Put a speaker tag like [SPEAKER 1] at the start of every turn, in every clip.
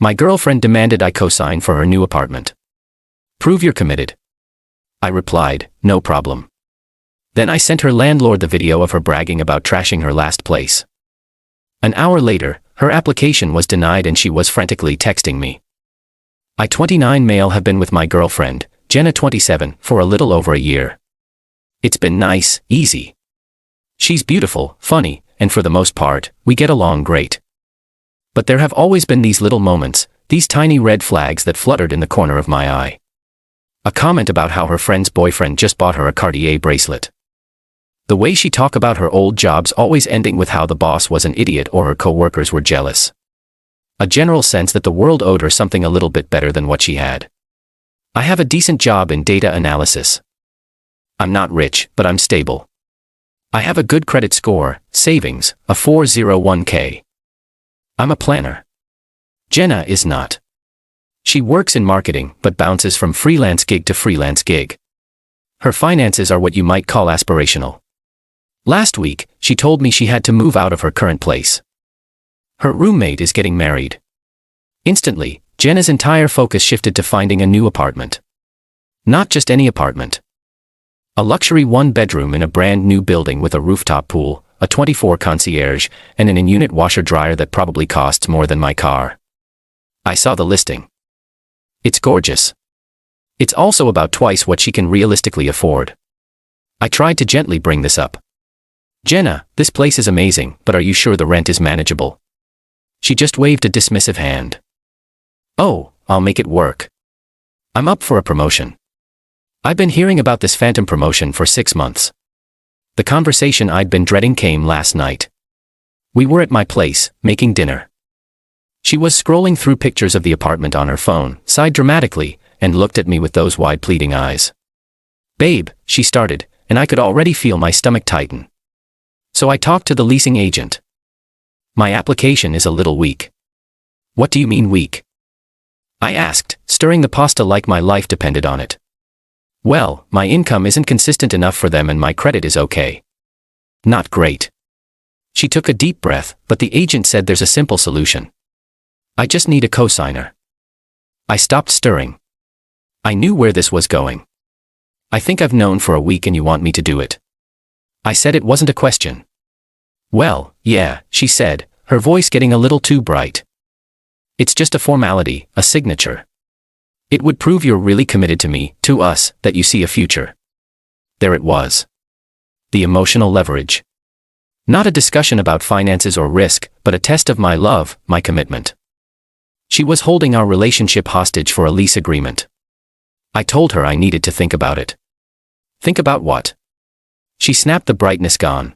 [SPEAKER 1] My girlfriend demanded I co-sign for her new apartment. Prove you're committed. I replied, no problem. Then I sent her landlord the video of her bragging about trashing her last place. An hour later, her application was denied and she was frantically texting me. I, 29 male, have been with my girlfriend, Jenna, 27, for a little over a year. It's been nice, easy. She's beautiful, funny, and for the most part, we get along great. But there have always been these little moments, these tiny red flags that fluttered in the corner of my eye. A comment about how her friend's boyfriend just bought her a Cartier bracelet. The way she talked about her old jobs always ending with how the boss was an idiot or her co-workers were jealous. A general sense that the world owed her something a little bit better than what she had. I have a decent job in data analysis. I'm not rich, but I'm stable. I have a good credit score, savings, a 401k. I'm a planner. Jenna is not. She works in marketing, but bounces from freelance gig to freelance gig. Her finances are what you might call aspirational. Last week, she told me she had to move out of her current place. Her roommate is getting married. Instantly, Jenna's entire focus shifted to finding a new apartment. Not just any apartment. A luxury one-bedroom in a brand new building with a rooftop pool, a 24 concierge, and an in-unit washer-dryer that probably costs more than my car. I saw the listing. It's gorgeous. It's also about twice what she can realistically afford. I tried to gently bring this up. Jenna, this place is amazing, but are you sure the rent is manageable? She just waved a dismissive hand. Oh, I'll make it work. I'm up for a promotion. I've been hearing about this phantom promotion for 6 months. The conversation I'd been dreading came last night. We were at my place, making dinner. She was scrolling through pictures of the apartment on her phone, sighed dramatically, and looked at me with those wide pleading eyes. Babe, she started, and I could already feel my stomach tighten. So I talked to the leasing agent. My application is a little weak. What do you mean weak? I asked, stirring the pasta like my life depended on it. Well, my income isn't consistent enough for them and my credit is okay. Not great. She took a deep breath, but the agent said there's a simple solution. I just need a cosigner. I stopped stirring. I knew where this was going. I think I've known for a week and you want me to do it. I said it wasn't a question. Well, yeah, she said, her voice getting a little too bright. It's just a formality, a signature. It would prove you're really committed to me, to us, that you see a future. There it was. The emotional leverage. Not a discussion about finances or risk, but a test of my love, my commitment. She was holding our relationship hostage for a lease agreement. I told her I needed to think about it. Think about what? She snapped, the brightness gone.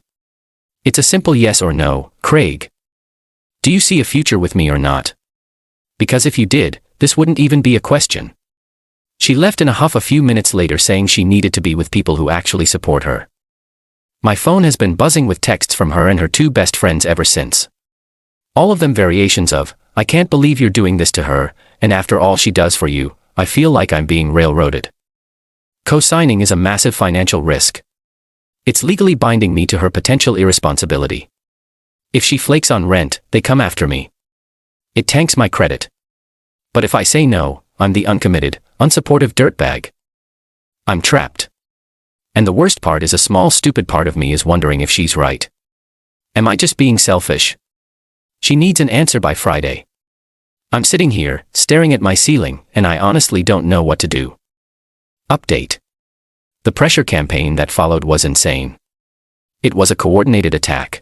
[SPEAKER 1] It's a simple yes or no, Craig. Do you see a future with me or not? Because if you did, this wouldn't even be a question. She left in a huff a few minutes later saying she needed to be with people who actually support her. My phone has been buzzing with texts from her and her 2 best friends ever since. All of them variations of, I can't believe you're doing this to her, and after all she does for you, I feel like I'm being railroaded. Co-signing is a massive financial risk. It's legally binding me to her potential irresponsibility. If she flakes on rent, they come after me. It tanks my credit. But if I say no, I'm the uncommitted, unsupportive dirtbag. I'm trapped. And the worst part is a small stupid part of me is wondering if she's right. Am I just being selfish? She needs an answer by Friday. I'm sitting here, staring at my ceiling, and I honestly don't know what to do. Update. The pressure campaign that followed was insane. It was a coordinated attack.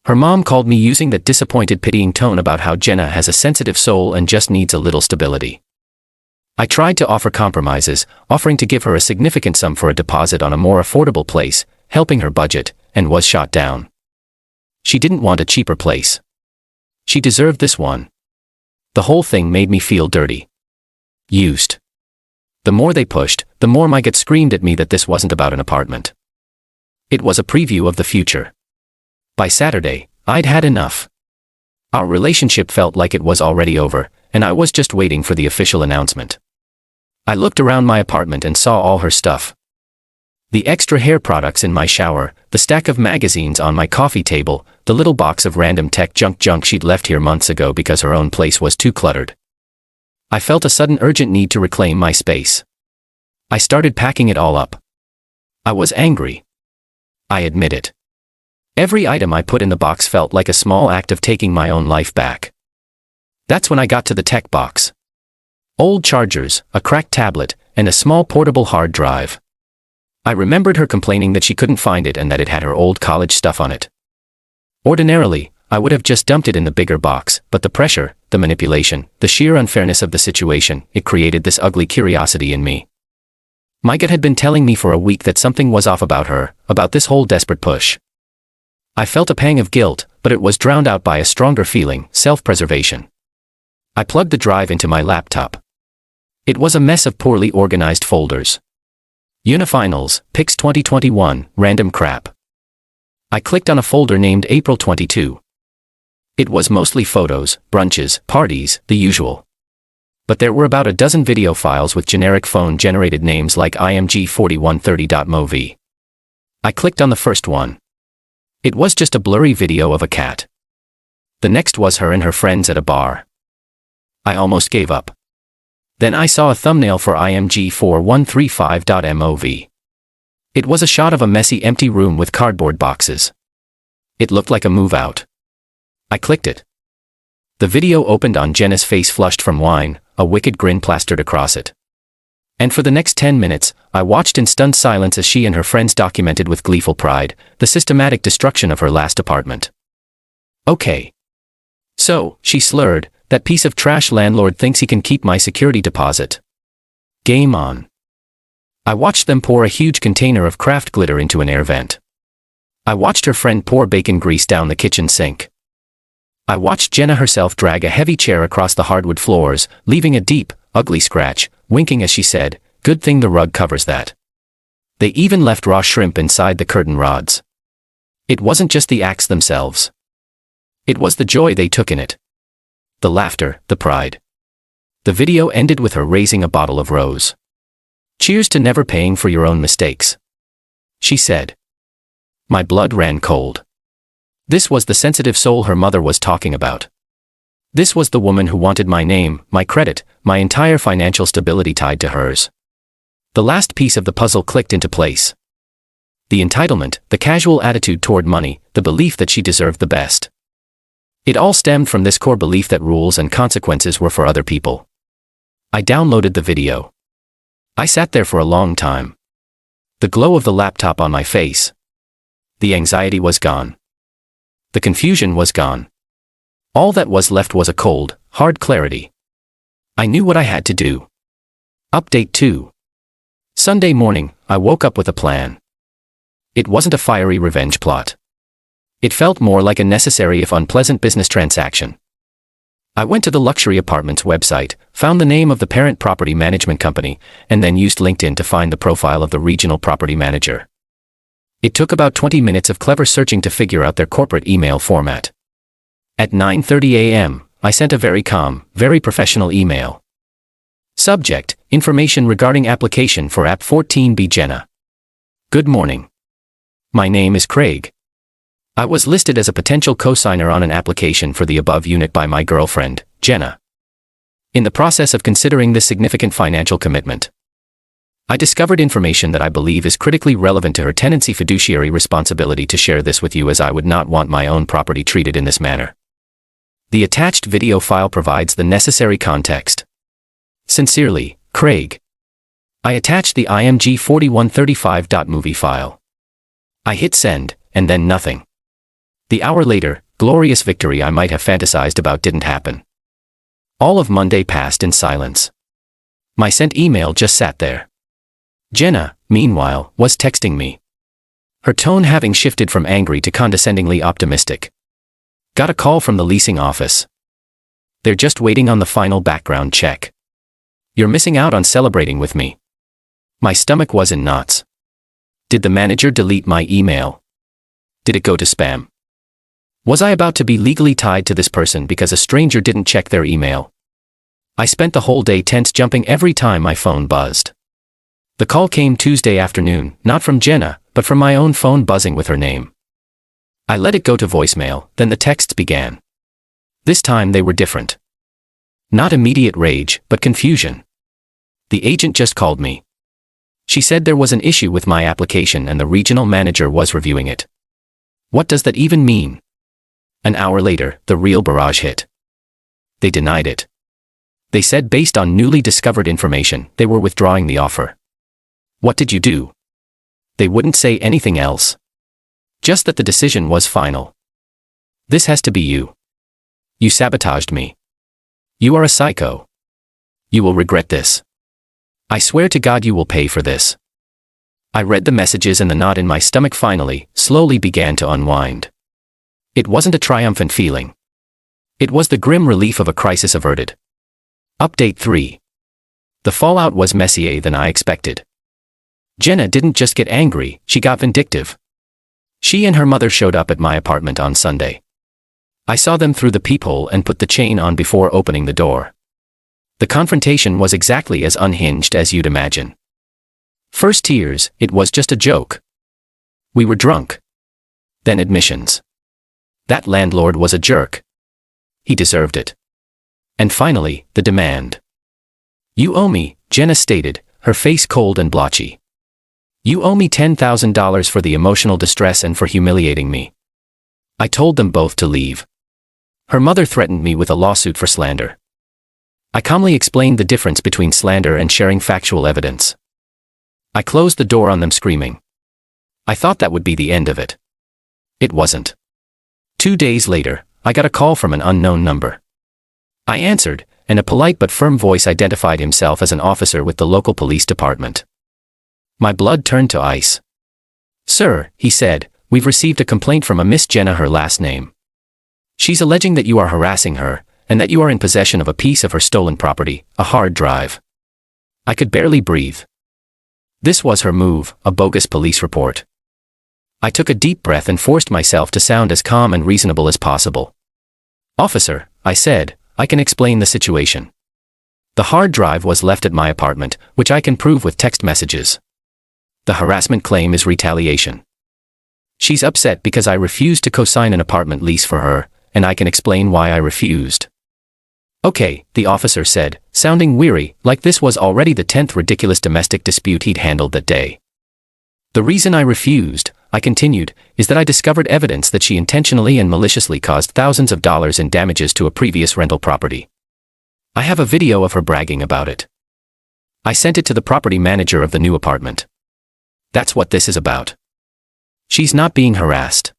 [SPEAKER 1] Her mom called me using that disappointed, pitying tone about how Jenna has a sensitive soul and just needs a little stability. I tried to offer compromises, offering to give her a significant sum for a deposit on a more affordable place, helping her budget, and was shot down. She didn't want a cheaper place. She deserved this one. The whole thing made me feel dirty. Used. The more they pushed, the more my gut screamed at me that this wasn't about an apartment. It was a preview of the future. By Saturday, I'd had enough. Our relationship felt like it was already over, and I was just waiting for the official announcement. I looked around my apartment and saw all her stuff. The extra hair products in my shower, the stack of magazines on my coffee table, the little box of random tech junk she'd left here months ago because her own place was too cluttered. I felt a sudden urgent need to reclaim my space. I started packing it all up. I was angry. I admit it. Every item I put in the box felt like a small act of taking my own life back. That's when I got to the tech box. Old chargers, a cracked tablet, and a small portable hard drive. I remembered her complaining that she couldn't find it and that it had her old college stuff on it. Ordinarily, I would have just dumped it in the bigger box, but the pressure, the manipulation, the sheer unfairness of the situation, it created this ugly curiosity in me. My gut had been telling me for a week that something was off about her, about this whole desperate push. I felt a pang of guilt, but it was drowned out by a stronger feeling, self-preservation. I plugged the drive into my laptop. It was a mess of poorly organized folders. Unifinals, Pics 2021, random crap. I clicked on a folder named April 22. It was mostly photos, brunches, parties, the usual. But there were about a dozen video files with generic phone-generated names like img4130.mov. I clicked on the first one. It was just a blurry video of a cat. The next was her and her friends at a bar. I almost gave up. Then I saw a thumbnail for img4135.mov. It was a shot of a messy empty room with cardboard boxes. It looked like a move-out. I clicked it. The video opened on Jenna's face flushed from wine, a wicked grin plastered across it. And for the next 10 minutes, I watched in stunned silence as she and her friends documented with gleeful pride the systematic destruction of her last apartment. Okay. So, she slurred, that piece of trash landlord thinks he can keep my security deposit. Game on. I watched them pour a huge container of craft glitter into an air vent. I watched her friend pour bacon grease down the kitchen sink. I watched Jenna herself drag a heavy chair across the hardwood floors, leaving a deep, ugly scratch, winking as she said, "Good thing the rug covers that." They even left raw shrimp inside the curtain rods. It wasn't just the acts themselves. It was the joy they took in it. The laughter, the pride. The video ended with her raising a bottle of rose. "Cheers to never paying for your own mistakes," she said. My blood ran cold. This was the sensitive soul her mother was talking about. This was the woman who wanted my name, my credit, my entire financial stability tied to hers. The last piece of the puzzle clicked into place. The entitlement, the casual attitude toward money, the belief that she deserved the best. It all stemmed from this core belief that rules and consequences were for other people. I downloaded the video. I sat there for a long time. The glow of the laptop on my face. The anxiety was gone. The confusion was gone. All that was left was a cold, hard clarity. I knew what I had to do. Update 2. Sunday morning, I woke up with a plan. It wasn't a fiery revenge plot. It felt more like a necessary if unpleasant business transaction. I went to the luxury apartments website, found the name of the parent property management company, and then used LinkedIn to find the profile of the regional property manager. It took about 20 minutes of clever searching to figure out their corporate email format. At 9:30 a.m., I sent a very calm, very professional email. Subject: Information regarding application for App 14B Jenna. Good morning. My name is Craig. I was listed as a potential co-signer on an application for the above unit by my girlfriend, Jenna. In the process of considering this significant financial commitment, I discovered information that I believe is critically relevant to her tenancy fiduciary responsibility to share this with you, as I would not want my own property treated in this manner. The attached video file provides the necessary context. Sincerely, Craig. I attached the img4135.movie file. I hit send, and then nothing. The hour later, glorious victory I might have fantasized about didn't happen. All of Monday passed in silence. My sent email just sat there. Jenna, meanwhile, was texting me. Her tone having shifted from angry to condescendingly optimistic. Got a call from the leasing office. They're just waiting on the final background check. You're missing out on celebrating with me. My stomach was in knots. Did the manager delete my email? Did it go to spam? Was I about to be legally tied to this person because a stranger didn't check their email? I spent the whole day tense, jumping every time my phone buzzed. The call came Tuesday afternoon, not from Jenna, but from my own phone buzzing with her name. I let it go to voicemail, then the texts began. This time they were different. Not immediate rage, but confusion. The agent just called me. She said there was an issue with my application and the regional manager was reviewing it. What does that even mean? An hour later, the real barrage hit. They denied it. They said based on newly discovered information, they were withdrawing the offer. What did you do? They wouldn't say anything else. Just that the decision was final. This has to be you. You sabotaged me. You are a psycho. You will regret this. I swear to God you will pay for this. I read the messages and the knot in my stomach finally, slowly began to unwind. It wasn't a triumphant feeling. It was the grim relief of a crisis averted. Update 3. The fallout was messier than I expected. Jenna didn't just get angry, she got vindictive. She and her mother showed up at my apartment on Sunday. I saw them through the peephole and put the chain on before opening the door. The confrontation was exactly as unhinged as you'd imagine. First tears, it was just a joke. We were drunk. Then admissions. That landlord was a jerk. He deserved it. And finally, the demand. You owe me, Jenna stated, her face cold and blotchy. You owe me $10,000 for the emotional distress and for humiliating me. I told them both to leave. Her mother threatened me with a lawsuit for slander. I calmly explained the difference between slander and sharing factual evidence. I closed the door on them screaming. I thought that would be the end of it. It wasn't. 2 days later, I got a call from an unknown number. I answered, and a polite but firm voice identified himself as an officer with the local police department. My blood turned to ice. Sir, he said, we've received a complaint from a Miss Jenna, her last name. She's alleging that you are harassing her, and that you are in possession of a piece of her stolen property, a hard drive. I could barely breathe. This was her move, a bogus police report. I took a deep breath and forced myself to sound as calm and reasonable as possible. Officer, I said, I can explain the situation. The hard drive was left at my apartment, which I can prove with text messages. The harassment claim is retaliation. She's upset because I refused to co-sign an apartment lease for her, and I can explain why I refused. Okay, the officer said, sounding weary, like this was already the 10th ridiculous domestic dispute he'd handled that day. The reason I refused, I continued, is that I discovered evidence that she intentionally and maliciously caused thousands of dollars in damages to a previous rental property. I have a video of her bragging about it. I sent it to the property manager of the new apartment. That's what this is about. She's not being harassed.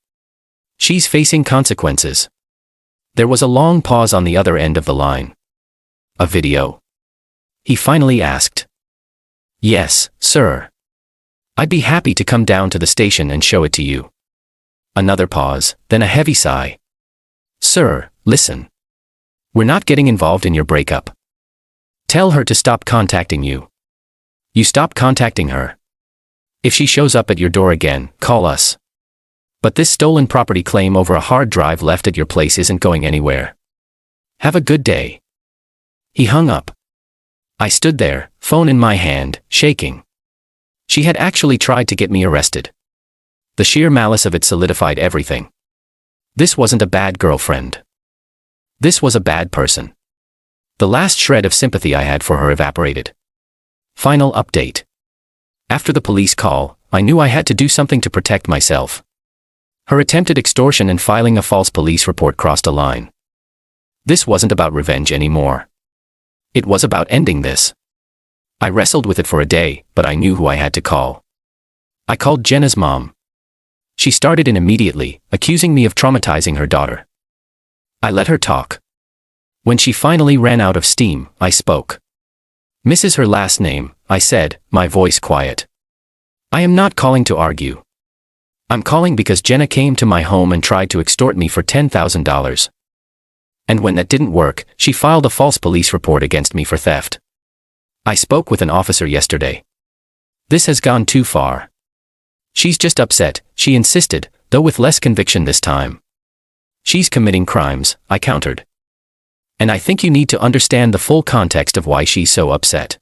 [SPEAKER 1] She's facing consequences. There was a long pause on the other end of the line. A video? He finally asked. Yes, sir. I'd be happy to come down to the station and show it to you. Another pause, then a heavy sigh. Sir, listen. We're not getting involved in your breakup. Tell her to stop contacting you. You stop contacting her. If she shows up at your door again, call us. But this stolen property claim over a hard drive left at your place isn't going anywhere. Have a good day. He hung up. I stood there, phone in my hand, shaking. She had actually tried to get me arrested. The sheer malice of it solidified everything. This wasn't a bad girlfriend. This was a bad person. The last shred of sympathy I had for her evaporated. Final update. After the police call, I knew I had to do something to protect myself. Her attempted extortion and filing a false police report crossed a line. This wasn't about revenge anymore. It was about ending this. I wrestled with it for a day, but I knew who I had to call. I called Jenna's mom. She started in immediately, accusing me of traumatizing her daughter. I let her talk. When she finally ran out of steam, I spoke. Mrs. her last name, I said, my voice quiet. I am not calling to argue. I'm calling because Jenna came to my home and tried to extort me for $10,000. And when that didn't work, she filed a false police report against me for theft. I spoke with an officer yesterday. This has gone too far. She's just upset, she insisted, though with less conviction this time. She's committing crimes, I countered. And I think you need to understand the full context of why she's so upset.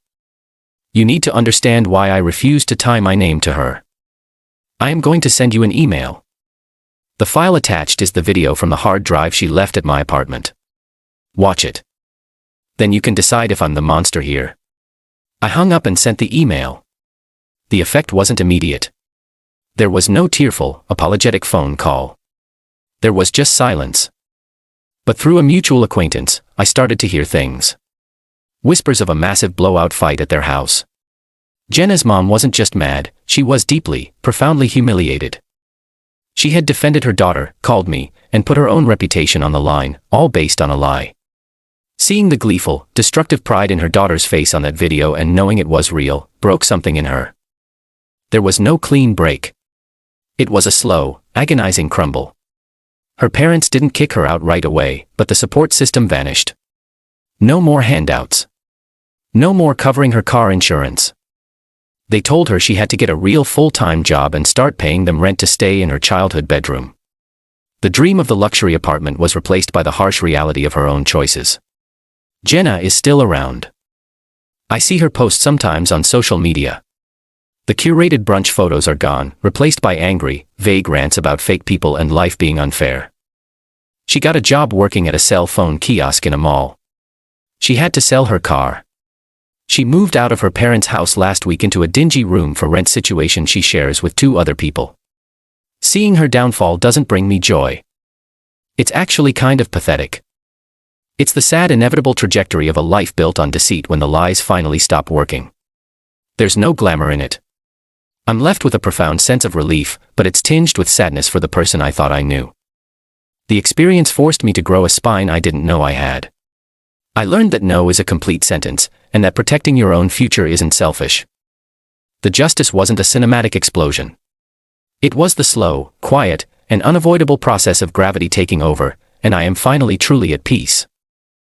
[SPEAKER 1] You need to understand why I refused to tie my name to her. I am going to send you an email. The file attached is the video from the hard drive she left at my apartment. Watch it. Then you can decide if I'm the monster here. I hung up and sent the email. The effect wasn't immediate. There was no tearful, apologetic phone call. There was just silence. But through a mutual acquaintance, I started to hear things. Whispers of a massive blowout fight at their house. Jenna's mom wasn't just mad, she was deeply, profoundly humiliated. She had defended her daughter, called me, and put her own reputation on the line, all based on a lie. Seeing the gleeful, destructive pride in her daughter's face on that video and knowing it was real, broke something in her. There was no clean break. It was a slow, agonizing crumble. Her parents didn't kick her out right away, but the support system vanished. No more handouts. No more covering her car insurance. They told her she had to get a real full-time job and start paying them rent to stay in her childhood bedroom. The dream of the luxury apartment was replaced by the harsh reality of her own choices. Jenna is still around. I see her post sometimes on social media. The curated brunch photos are gone, replaced by angry, vague rants about fake people and life being unfair. She got a job working at a cell phone kiosk in a mall. She had to sell her car. She moved out of her parents' house last week into a dingy room for rent situation she shares with 2 other people. Seeing her downfall doesn't bring me joy. It's actually kind of pathetic. It's the sad inevitable trajectory of a life built on deceit when the lies finally stop working. There's no glamour in it. I'm left with a profound sense of relief, but it's tinged with sadness for the person I thought I knew. The experience forced me to grow a spine I didn't know I had. I learned that no is a complete sentence, and that protecting your own future isn't selfish. The justice wasn't a cinematic explosion. It was the slow, quiet, and unavoidable process of gravity taking over, and I am finally truly at peace.